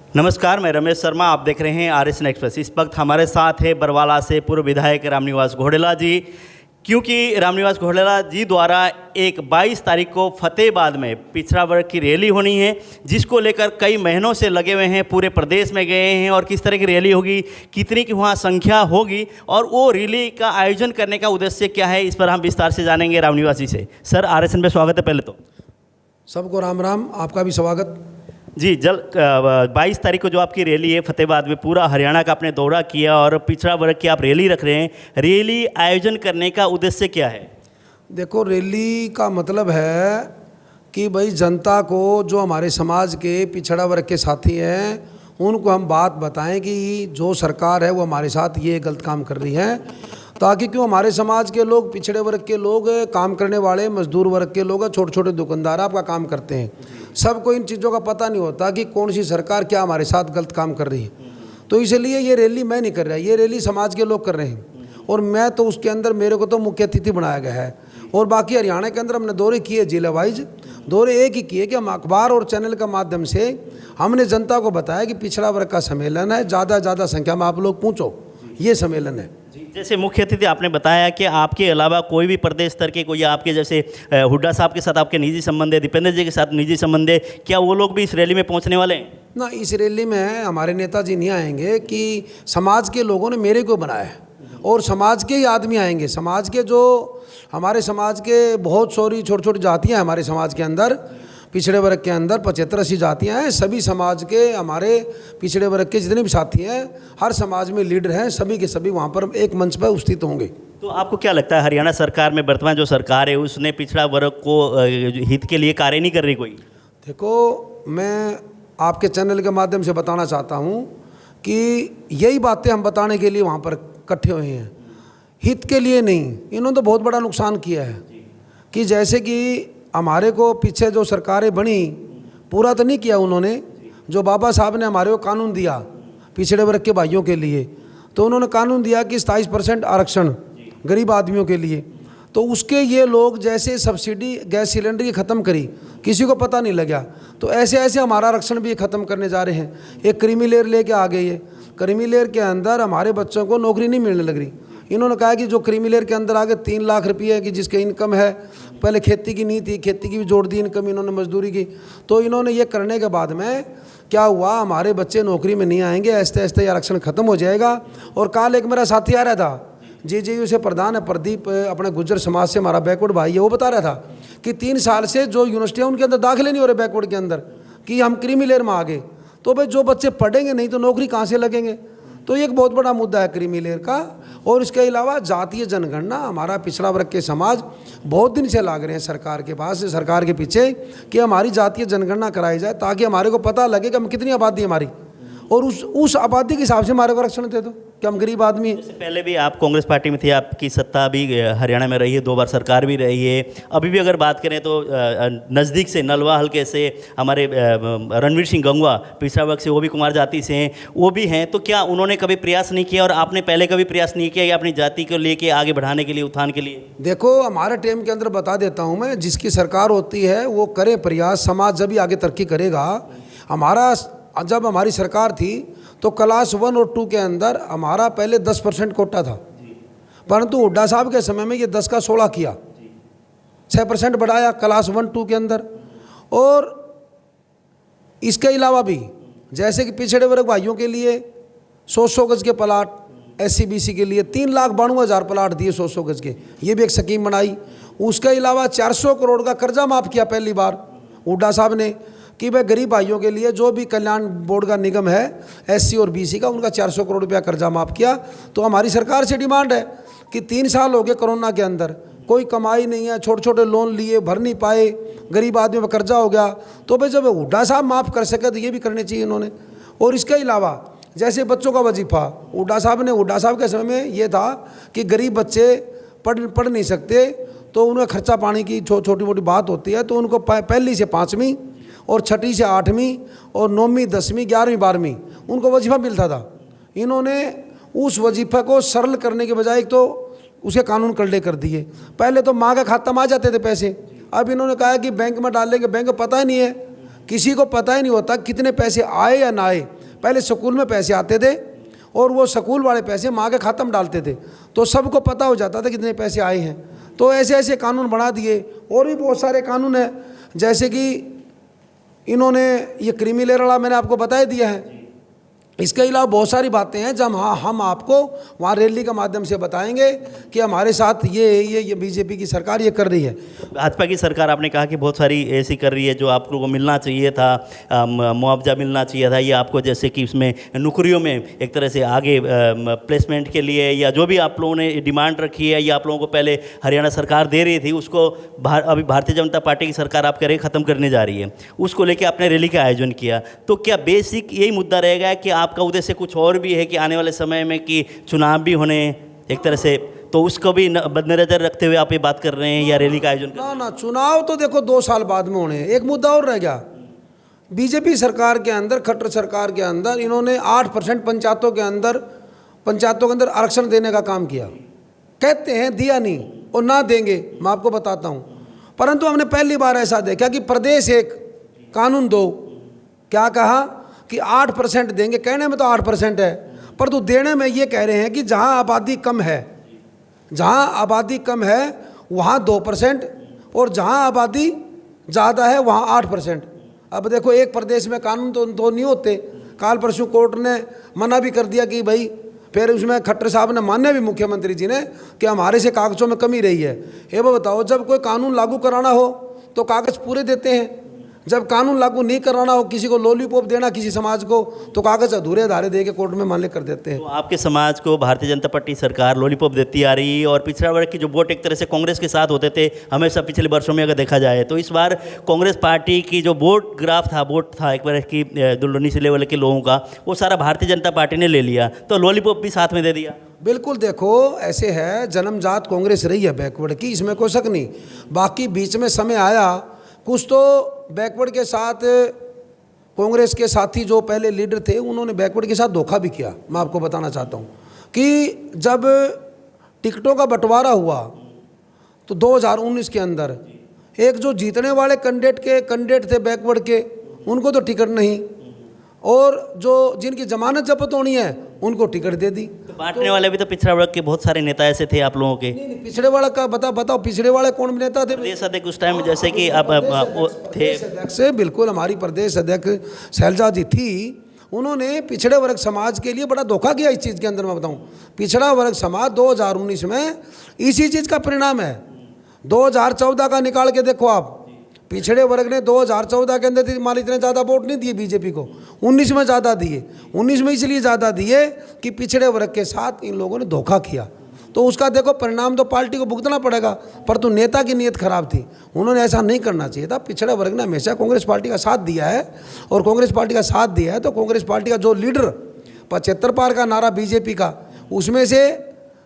नमस्कार, मैं रमेश शर्मा। आप देख रहे हैं RSN एक्सप्रेस। इस वक्त हमारे साथ है बरवाला से पूर्व विधायक रामनिवास घोडेला जी। क्योंकि रामनिवास घोडेला जी द्वारा एक 22 तारीख को फतेहाबाद में पिछड़ा वर्ग की रैली होनी है, जिसको लेकर कई महीनों से लगे हुए हैं, पूरे प्रदेश में गए हैं और किस तरह की रैली होगी, कितनी की वहाँ संख्या होगी और वो रैली का आयोजन करने का उद्देश्य क्या है, इस पर हम विस्तार से जानेंगे रामनिवास जी से। सर, RSN में स्वागत है। पहले तो सबको राम राम, आपका भी स्वागत जी। 22 तारीख को जो आपकी रैली है फतेहाबाद में, पूरा हरियाणा का आपने दौरा किया और पिछड़ा वर्ग की आप रैली रख रहे हैं। रैली आयोजन करने का उद्देश्य क्या है? देखो, रैली का मतलब है कि भाई जनता को, जो हमारे समाज के पिछड़ा वर्ग के साथी हैं, उनको हम बात बताएं कि जो सरकार है वो हमारे साथ ये गलत काम कर रही है, ताकि क्यों हमारे समाज के लोग, पिछड़े वर्ग के लोग, काम करने वाले मजदूर वर्ग के लोग, छोटे छोटे दुकानदार आपका काम करते हैं, सबको इन चीज़ों का पता नहीं होता कि कौन सी सरकार क्या हमारे साथ गलत काम कर रही है। तो इसलिए ये रैली मैं नहीं कर रहा, ये रैली समाज के लोग कर रहे हैं और मैं तो उसके अंदर, मेरे को तो मुख्य अतिथि बनाया गया है। और बाकी हरियाणा के अंदर हमने दौरे किए, जिला वाइज दौरे एक ही किए कि हम अखबार और चैनल के माध्यम से हमने जनता को बताया कि पिछड़ा वर्ग का सम्मेलन है, ज़्यादा ज़्यादा संख्या में आप लोग पहुँचो, ये सम्मेलन है। जैसे मुख्य अतिथि आपने बताया कि आपके अलावा कोई भी प्रदेश स्तर के, कोई आपके जैसे हुड्डा साहब के साथ आपके निजी संबंध है, दीपेंद्र जी के साथ निजी संबंध है, क्या वो लोग भी इस रैली में पहुंचने वाले हैं? ना, इस रैली में हमारे नेताजी नहीं आएंगे, कि समाज के लोगों ने मेरे को बनाया है और समाज के ही आदमी आएंगे। समाज के, जो हमारे समाज के बहुत सारी छोटी छोटी जातियाँ हमारे समाज के अंदर, पिछड़े वर्ग के अंदर 75-80 जातियाँ हैं। सभी समाज के, हमारे पिछड़े वर्ग के जितने भी साथी हैं, हर समाज में लीडर हैं, सभी के सभी वहाँ पर एक मंच पर उपस्थित होंगे। तो आपको क्या लगता है, हरियाणा सरकार में वर्तमान जो सरकार है उसने पिछड़ा वर्ग को हित के लिए कार्य नहीं कर रही कोई? देखो, मैं आपके चैनल के माध्यम से बताना चाहता हूँ कि यही बातें हम बताने के लिए वहाँ पर इकट्ठे हुए हैं, हित के लिए नहीं। इन्होंने तो बहुत बड़ा नुकसान किया है कि जैसे कि हमारे को पीछे जो सरकारें बनी, पूरा तो नहीं किया उन्होंने। जो बाबा साहब ने हमारे को कानून दिया पिछड़े वर्ग के भाइयों के लिए, तो उन्होंने कानून दिया कि 27% आरक्षण गरीब आदमियों के लिए। तो उसके ये लोग जैसे सब्सिडी गैस सिलेंडर की ख़त्म करी, किसी को पता नहीं लगा, तो ऐसे ऐसे हमारा आरक्षण भी ख़त्म करने जा रहे हैं। एक क्रीमी लेयर लेके आ गई है, क्रीमी लेयर के अंदर हमारे बच्चों को नौकरी नहीं मिलने लग रही। इन्होंने कहा कि जो क्रीमी लेयर के अंदर आ गए 3 लाख रुपये की जिसके इनकम है, पहले खेती की नहीं थी, खेती की भी जोड़ दी इनकम इन्होंने, मजदूरी की। तो इन्होंने ये करने के बाद में क्या हुआ, हमारे बच्चे नौकरी में नहीं आएंगे, ऐसे ऐसे आरक्षण खत्म हो जाएगा। और कल एक मेरा साथी आ रहा था, JJU से प्रधान है प्रदीप, अपने गुज्जर समाज से हमारा बैकवर्ड भाई है, वो बता रहा था कि 3 साल से जो यूनिवर्सिटियाँ उनके अंदर दाखिले नहीं हो रहे बैकवर्ड के अंदर, कि हम क्रीमी लेयर में आ गए। तो भाई जो बच्चे पढ़ेंगे नहीं तो नौकरी कहाँ से लगेंगे? तो ये एक बहुत बड़ा मुद्दा है क्रीमी लेयर का। और इसके अलावा जातीय जनगणना, हमारा पिछड़ा वर्ग के समाज बहुत दिन से लाग रहे हैं सरकार के पास, सरकार के पीछे, कि हमारी जातीय जनगणना कराई जाए, ताकि हमारे को पता लगे कि हम कितनी आबादी है हमारी, और उस आबादी के हिसाब से हमारे को आरक्षण दे दो कि हम गरीब आदमी हैं। पहले भी आप कांग्रेस पार्टी में थे, आपकी सत्ता भी हरियाणा में रही है, 2 बार सरकार भी रही है। अभी भी अगर बात करें तो नज़दीक से नलवा हल्के से हमारे रणवीर सिंह गंगवा पिछड़ा वर्ग से, वो भी कुमार जाति से हैं, वो भी हैं। तो क्या उन्होंने कभी प्रयास नहीं किया और आपने पहले कभी प्रयास नहीं किया अपनी जाति को लेके आगे बढ़ाने के लिए, उत्थान के लिए? देखो, हमारे टाइम के अंदर बता देता हूँ मैं, जिसकी सरकार होती है वो करे प्रयास, समाज जब भी आगे तरक्की करेगा। जब हमारी सरकार थी तो क्लास 1 और 2 के अंदर हमारा पहले 10% कोटा था, परंतु हुड्डा साहब के समय में ये 10 का 16 किया, 6% बढ़ाया क्लास 1-2 के अंदर। और इसके अलावा भी जैसे कि पिछड़े वर्ग भाइयों के लिए 100 गज के प्लाट, SC-BC के लिए 3,92,000 प्लाट दिए 100 गज के, ये भी एक स्कीम बनाई। उसके अलावा 400 करोड़ का कर्जा माफ़ किया पहली बार हुड्डा साहब ने, कि भाई गरीब भाइयों के लिए जो भी कल्याण बोर्ड का निगम है SC और BC का, उनका 400 करोड़ रुपया कर्जा माफ़ किया। तो हमारी सरकार से डिमांड है कि 3 साल हो गए कोरोना के अंदर, कोई कमाई नहीं है, छोटे छोटे लोन लिए, भर नहीं पाए, गरीब आदमी पर कर्जा हो गया। तो भाई जब हुड्डा साहब माफ़ कर सके तो ये भी करने चाहिए इन्होंने। और इसके अलावा जैसे बच्चों का वजीफ़ा, हुड्डा साहब के समय में ये था कि गरीब बच्चे पढ़ नहीं सकते, तो उनका खर्चा पानी की छोटी मोटी बात होती है, तो उनको पहली से 5वीं और 6ठी से 8वीं और 9वीं 10वीं 11वीं 12वीं उनको वजीफ़ा मिलता था। इन्होंने उस वजीफ़ा को सरल करने के बजाय एक तो उसके कानून कड़े कर दिए। पहले तो माँ का खाता में आ जाते थे पैसे, अब इन्होंने कहा कि बैंक में डाल लेंगे, बैंक को पता ही नहीं है किसी को पता ही नहीं होता कितने पैसे आए या ना आए। पहले स्कूल में पैसे आते थे और वो स्कूल वाले पैसे माँ के खाते में डालते थे, तो सबको पता हो जाता था कितने पैसे आए हैं। तो ऐसे ऐसे कानून बना दिए। और भी बहुत सारे कानून हैं, जैसे कि इन्होंने ये क्रीमी लेयर वाला मैंने आपको बता ही दिया है। इसके अलावा बहुत सारी बातें हैं जब हम आपको वहाँ रैली के माध्यम से बताएंगे कि हमारे साथ ये बीजेपी की सरकार ये कर रही है। भाजपा की सरकार आपने कहा कि बहुत सारी ऐसी कर रही है जो आप लोगों को मिलना चाहिए था, मुआवजा मिलना चाहिए था, या आपको जैसे कि उसमें नौकरियों में एक तरह से आगे प्लेसमेंट के लिए या जो भी आप लोगों ने डिमांड रखी है या आप लोगों को पहले हरियाणा सरकार दे रही थी, उसको अभी भारतीय जनता पार्टी की सरकार आप कह रहे ख़त्म करने जा रही है, उसको लेकर आपने रैली का आयोजन किया। तो क्या बेसिक यही मुद्दा रहेगा कि आपका उद्देश्य कुछ और भी है कि आने वाले समय में कि चुनाव भी होने एक तरह से, तो उसको भी मद्देनजर रखते हुए आप ये बात कर रहे हैं या रैली का आयोजन कर रहे हैं? ना चुनाव तो देखो 2 साल बाद में होने हैं। एक मुद्दा और रह गया, बीजेपी सरकार के अंदर, खट्टर सरकार के अंदर इन्होंने 8% पंचायतों के अंदर आरक्षण देने का काम किया। कहते हैं दिया नहीं और ना देंगे, मैं आपको बताता हूँ। परंतु हमने पहली बार ऐसा देखा कि प्रदेश एक कानून दो, क्या कहा कि 8% देंगे। कहने में तो 8% है, पर तो देने में ये कह रहे हैं कि जहाँ आबादी कम है वहाँ 2% और जहाँ आबादी ज़्यादा है वहाँ 8%। अब देखो एक प्रदेश में कानून तो दो नहीं होते। काल परसों कोर्ट ने मना भी कर दिया कि भाई, फिर उसमें खट्टर साहब ने माने भी, मुख्यमंत्री जी ने, कि हमारे से कागज़ों में कमी रही है। ये बताओ, जब कोई कानून लागू कराना हो तो कागज़ पूरे देते हैं, जब कानून लागू नहीं कराना हो, किसी को लॉलीपॉप देना किसी समाज को, तो कागज़ अधूरे अधारे दे के कोर्ट में मान्य कर देते हैं। तो आपके समाज को भारतीय जनता पार्टी सरकार लॉलीपॉप देती आ रही है और पिछड़ा वर्ग की जो वोट एक तरह से कांग्रेस के साथ होते थे हमेशा पिछले वर्षों में अगर देखा जाए, तो इस बार कांग्रेस पार्टी की जो वोट था एक बार की नीचे लेवल के लोगों का, वो सारा भारतीय जनता पार्टी ने ले लिया, तो लॉलीपॉप भी साथ में दे दिया। बिल्कुल, देखो ऐसे है, जन्मजात कांग्रेस रही है बैकवर्ड की, इसमें कोई शक नहीं। बाकी बीच में समय आया, कुछ तो बैकवर्ड के साथ कांग्रेस के साथी जो पहले लीडर थे उन्होंने बैकवर्ड के साथ धोखा भी किया। मैं आपको बताना चाहता हूँ कि जब टिकटों का बंटवारा हुआ तो 2019 के अंदर एक जो जीतने वाले कैंडिडेट थे बैकवर्ड के, उनको तो टिकट नहीं, और जो जिनकी जमानत जब्त होनी है उनको टिकट दे दी। तो बांटने वाले भी तो पिछड़ा वर्ग के बहुत सारे नेता ऐसे थे आप लोगों के। नहीं, पिछड़े वाला का बताओ पिछड़े वाले कौन नेता थे? प्रदेश अध्यक्ष उस टाइम जैसे कि आप थे अध्यक्ष, बिल्कुल हमारी प्रदेश अध्यक्ष शैलजा जी थी, उन्होंने पिछड़े वर्ग समाज के लिए बड़ा धोखा किया। इस चीज़ के अंदर मैं बताऊं, पिछड़ा वर्ग समाज 2019 में इसी चीज़ का परिणाम है। 2014 का निकाल के देखो आप, पिछड़े वर्ग ने 2014 के अंदर मान इतने ज़्यादा वोट नहीं दिए बीजेपी को, 19 में ज़्यादा दिए। 19 में इसलिए ज़्यादा दिए कि पिछड़े वर्ग के साथ इन लोगों ने धोखा किया, तो उसका देखो परिणाम तो पार्टी को भुगतना पड़ेगा। पर तो नेता की नीयत खराब थी, उन्होंने ऐसा नहीं करना चाहिए था। पिछड़ा वर्ग ने हमेशा कांग्रेस पार्टी का साथ दिया है, और कांग्रेस पार्टी का साथ दिया है तो कांग्रेस पार्टी का जो लीडर 75 पार का नारा बीजेपी का, उसमें से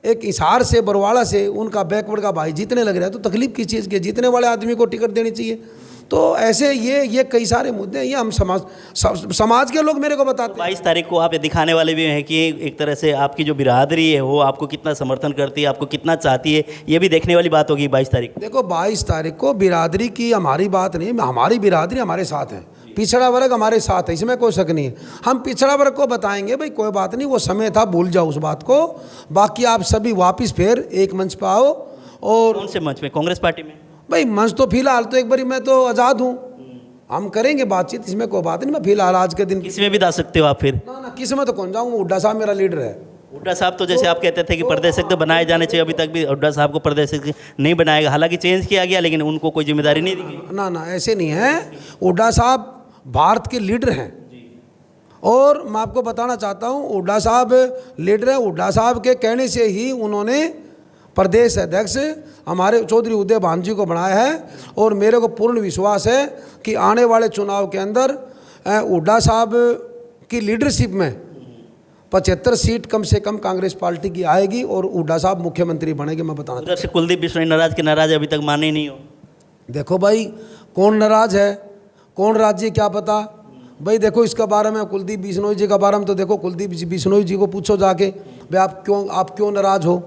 एक हिसार से, बरवाड़ा से उनका बैकवर्ड का भाई जीतने लग रहा है, तो तकलीफ किस चीज़ की? जीतने वाले आदमी को टिकट देनी चाहिए। तो ऐसे ये कई सारे मुद्दे हैं, ये हम समाज के लोग मेरे को बताते हैं। 22 तारीख को आप ये दिखाने वाले भी हैं कि एक तरह से आपकी जो बिरादरी है वो आपको कितना समर्थन करती है, आपको कितना चाहती है, ये भी देखने वाली बात होगी 22 तारीख को। देखो 22 तारीख को बिरादरी की हमारी बात नहीं, हमारी बिरादरी हमारे साथ है, पिछड़ा वर्ग हमारे साथ है, इसमें कोई शक नहीं है। हम पिछड़ा वर्ग को बताएंगे भाई कोई बात नहीं, वो समय था, भूल जाओ उस बात को। बाकी आप सभी वापस फिर एक मंच पर आओ। और कौन से मंच में? कांग्रेस पार्टी में? भाई मंच तो फिलहाल तो एक बारी मैं तो आज़ाद हूँ, हम करेंगे बातचीत, इसमें कोई बात नहीं। मैं फिलहाल आज के दिन किसी में भी जा सकते हो आप फिर? ना किसी में तो कौन जाऊँगा, हुड्डा साहब मेरा लीडर है। हुड्डा साहब तो जैसे आप कहते थे कि प्रदेश तो बनाए जाने चाहिए, अभी तक भी हुड्डा साहब को प्रदेश नहीं बनाएगा, हालांकि चेंज किया गया लेकिन उनको कोई जिम्मेदारी नहीं दी गई। ना ऐसे नहीं है, हुड्डा साहब भारत के लीडर हैं, और मैं आपको बताना चाहता हूँ हुड्डा साहब लीडर हैं। हुड्डा साहब के कहने से ही उन्होंने प्रदेश अध्यक्ष हमारे चौधरी उदय भान जी को बनाया है, और मेरे को पूर्ण विश्वास है कि आने वाले चुनाव के अंदर हुड्डा साहब की लीडरशिप में 75 सीट कम से कम कांग्रेस पार्टी की आएगी और हुड्डा साहब मुख्यमंत्री बनेंगे। मैं बताना उधर से कुलदीप बिश्नोई नाराज के नाराज अभी तक माने नहीं हो। देखो भाई कौन नाराज है कौन राज्य क्या पता भाई। देखो इसके बारे में कुलदीप बिश्नोई जी के बारे में तो देखो कुलदीप बिश्नोई जी को पूछो जाके भाई आप क्यों नाराज हो।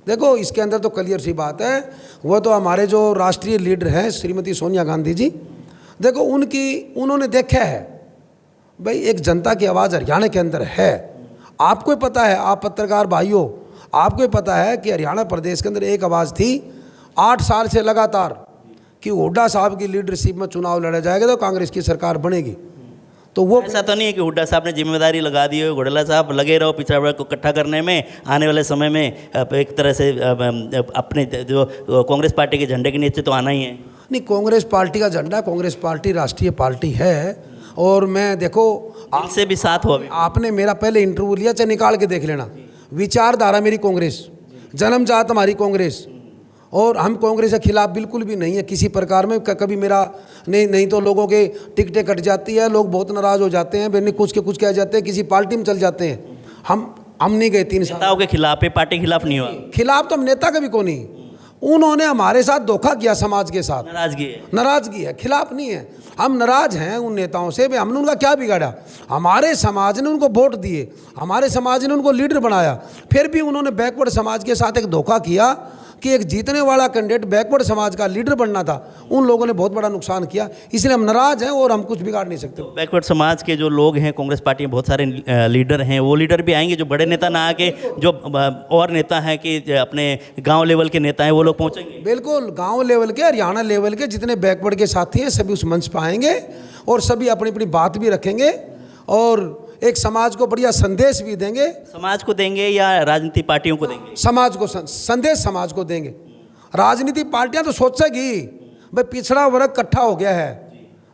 देखो इसके अंदर तो क्लियर सी बात है, वो तो हमारे जो राष्ट्रीय लीडर हैं श्रीमती सोनिया गांधी जी, देखो उन्होंने देखा है भाई, एक जनता की आवाज़ हरियाणा के अंदर है। आपको ही पता है, आप पत्रकार भाइयों, आपको ही पता है कि हरियाणा प्रदेश के अंदर एक आवाज़ थी 8 साल से लगातार कि हुड्डा साहब की लीडरशिप में चुनाव लड़ा जाएगा तो कांग्रेस की सरकार बनेगी। तो वो ऐसा तो नहीं है कि हुड्डा साहब ने जिम्मेदारी लगा दी हो, घोडेला साहब लगे रहो पिछड़ा वर्ग को इकट्ठा करने में, आने वाले समय में एक तरह से अपने जो कांग्रेस पार्टी के झंडे के नीचे तो आना ही है। नहीं, कांग्रेस पार्टी का झंडा, कांग्रेस पार्टी राष्ट्रीय पार्टी है। और मैं देखो दिल से भी साथ हो। आपने मेरा पहले इंटरव्यू लिया, चाहे निकाल के देख लेना। विचारधारा मेरी कांग्रेस, जन्मजात हमारी कांग्रेस, और हम कांग्रेस के खिलाफ बिल्कुल भी नहीं है किसी प्रकार में। कभी मेरा नहीं तो लोगों के टिकटें कट जाती है, लोग बहुत नाराज़ हो जाते हैं, मैंने कुछ कह जाते हैं, किसी पार्टी में चल जाते हैं। हम नहीं गए 3 साल। नेताओं के खिलाफ है, पार्टी के खिलाफ नहीं हुआ। खिलाफ तो हम नेता कभी को नहीं, उन्होंने हमारे साथ धोखा किया, समाज के साथ नाराजगी है, खिलाफ नहीं है। हम नाराज हैं उन नेताओं से, हमने उनका क्या बिगाड़ा? हमारे समाज ने उनको वोट दिए, हमारे समाज ने उनको लीडर बनाया, फिर भी उन्होंने बैकवर्ड समाज के साथ एक धोखा किया कि एक जीतने वाला कैंडिडेट बैकवर्ड समाज का लीडर बनना था। उन लोगों ने बहुत बड़ा नुकसान किया, इसलिए हम नाराज हैं और हम कुछ बिगाड़ नहीं सकते। बैकवर्ड समाज के जो लोग हैं, कांग्रेस पार्टी में बहुत सारे लीडर हैं, वो लीडर भी आएंगे, जो बड़े नेता ना आके जो और नेता हैं कि अपने गांव लेवल के नेता हैं, वो लोग पहुंचेंगे। बिल्कुल, गांव लेवल के, हरियाणा लेवल के जितने बैकवर्ड के साथी हैं सभी उस मंच पर आएंगे और सभी अपनी अपनी बात भी रखेंगे और एक समाज को बढ़िया संदेश भी देंगे। समाज को देंगे या राजनीतिक पार्टियों को देंगे? समाज को संदेश समाज को देंगे। राजनीतिक पार्टियां तो सोचेगी भाई पिछड़ा वर्ग इकट्ठा हो गया है,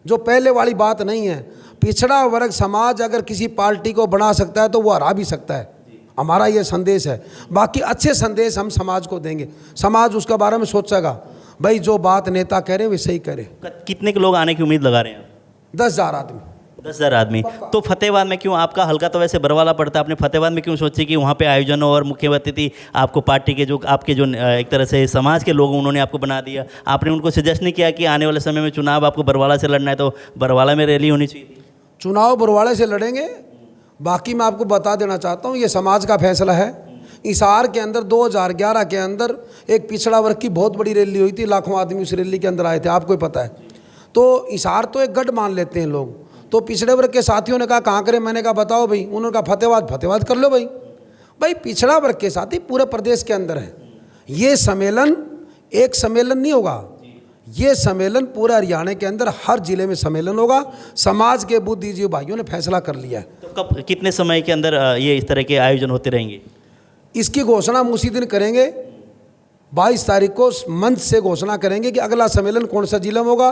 जो पहले वाली बात नहीं है। पिछड़ा वर्ग समाज अगर किसी पार्टी को बना सकता है तो वो हरा भी सकता है, हमारा ये संदेश है। बाकी अच्छे संदेश हम समाज को देंगे, समाज उसके बारे में सोचेगा भाई जो बात नेता कह रहे हैं वे सही करे। कितने के लोग आने की उम्मीद लगा रहे हैं? 10,000 आदमी। 10,000 आदमी। तो फतेहाबाद में क्यों? आपका हल्का तो वैसे बरवाला पड़ता है, आपने फतेहाबाद में क्यों सोची कि वहाँ पे आयोजन हो और मुख्य अतिथि आपको पार्टी के जो आपके जो एक तरह से समाज के लोग उन्होंने आपको बना दिया? आपने उनको सजेस्ट नहीं किया कि आने वाले समय में चुनाव आपको बरवाला से लड़ना है तो बरवाला में रैली होनी चाहिए? चुनाव बरवाले से लड़ेंगे। बाकी मैं आपको बता देना चाहता हूँ ये समाज का फैसला है। हिसार के अंदर 2011 के अंदर एक पिछड़ा वर्ग की बहुत बड़ी रैली हुई थी, लाखों आदमी उस रैली के अंदर आए थे, आपको ही पता है। तो हिसार तो एक गढ़ मान लेते हैं लोग, तो पिछड़े वर्ग के साथियों ने कहा कहाँ करें, मैंने कहा बताओ भाई, उन्होंने कहा फतेहाबाद कर लो भाई पिछड़ा वर्ग के साथी पूरे प्रदेश के अंदर है। ये सम्मेलन एक सम्मेलन नहीं होगा, ये सम्मेलन पूरे हरियाणा के अंदर हर जिले में सम्मेलन होगा। समाज के बुद्धिजीवी भाइयों ने फैसला कर लिया है। तो कब, कितने समय के अंदर ये इस तरह के आयोजन होते रहेंगे? इसकी घोषणा हम उसी दिन करेंगे, 22 तारीख को मंच से घोषणा करेंगे कि अगला सम्मेलन कौन सा जिला में होगा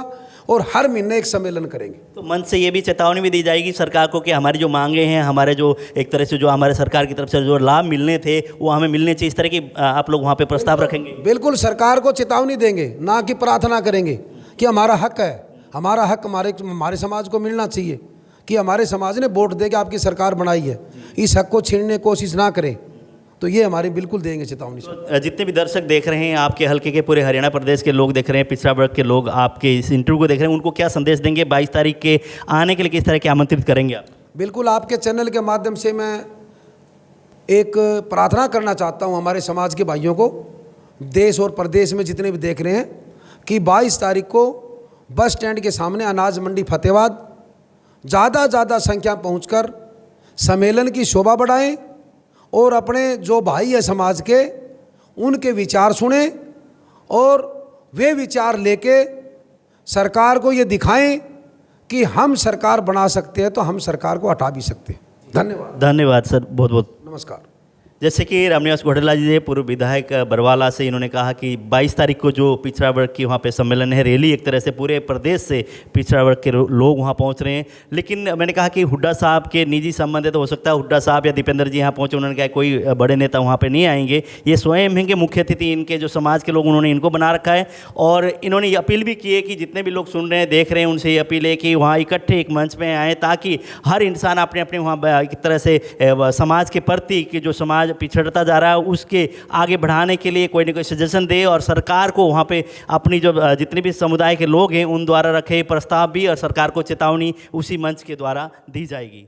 और हर महीने एक सम्मेलन करेंगे। तो मंच से ये भी चेतावनी भी दी जाएगी सरकार को कि हमारी जो मांगे हैं, हमारे जो एक तरह से जो हमारे सरकार की तरफ से जो लाभ मिलने थे वो हमें मिलने चाहिए, इस तरह की आप लोग वहाँ पे प्रस्ताव रखेंगे? बिल्कुल, सरकार को चेतावनी देंगे, ना कि प्रार्थना करेंगे कि हमारा हक है, हमारा हक हमारे समाज को मिलना चाहिए, कि हमारे समाज ने वोट दे के आपकी सरकार बनाई है, इस हक को छीनने की कोशिश ना करें। तो ये हमारे बिल्कुल देंगे चेतावनी। तो जितने भी दर्शक देख रहे हैं, आपके हल्के के पूरे हरियाणा प्रदेश के लोग देख रहे हैं, पिछड़ा वर्ग के लोग आपके इस इंटरव्यू को देख रहे हैं, उनको क्या संदेश देंगे? 22 तारीख के आने के लिए किस तरह के आमंत्रित करेंगे आप? बिल्कुल, आपके चैनल के माध्यम से मैं एक प्रार्थना करना चाहता हूँ हमारे समाज के भाइयों को, देश और प्रदेश में जितने भी देख रहे हैं, कि 22 तारीख को बस स्टैंड के सामने अनाज मंडी फतेहाबाद ज़्यादा संख्या पहुँचकर सम्मेलन की शोभा बढ़ाएं और अपने जो भाई है समाज के उनके विचार सुने और वे विचार लेके सरकार को ये दिखाएं कि हम सरकार बना सकते हैं, तो हम सरकार को हटा भी सकते हैं। धन्यवाद सर, बहुत बहुत नमस्कार। जैसे कि रामनिवास घोडेला जी पूर्व विधायक बरवाला से, इन्होंने कहा कि 22 तारीख को जो पिछड़ा वर्ग की वहाँ पे सम्मेलन है, रैली एक तरह से पूरे प्रदेश से पिछड़ा वर्ग के लोग वहाँ पहुँच रहे हैं। लेकिन मैंने कहा कि हुड्डा साहब के निजी संबंध है, तो हो सकता है हुड्डा साहब या दीपेंद्र जी यहाँ पहुँचे, उन्होंने कहा कोई बड़े नेता वहाँ पर नहीं आएंगे, ये स्वयं हैं कि मुख्य अतिथि इनके जो समाज के लोग उन्होंने इनको बना रखा है। और इन्होंने ये अपील भी की है कि जितने भी लोग सुन रहे हैं, देख रहे हैं, उनसे ये अपील है कि वहाँ इकट्ठे एक मंच में आएँ, ताकि हर इंसान अपने अपने वहाँ एक तरह से समाज के प्रति कि जो समाज पिछड़ता जा रहा है उसके आगे बढ़ाने के लिए कोई ना कोई सजेशन दे, और सरकार को वहाँ पे अपनी जो जितने भी समुदाय के लोग हैं उन द्वारा रखे प्रस्ताव भी और सरकार को चेतावनी उसी मंच के द्वारा दी जाएगी।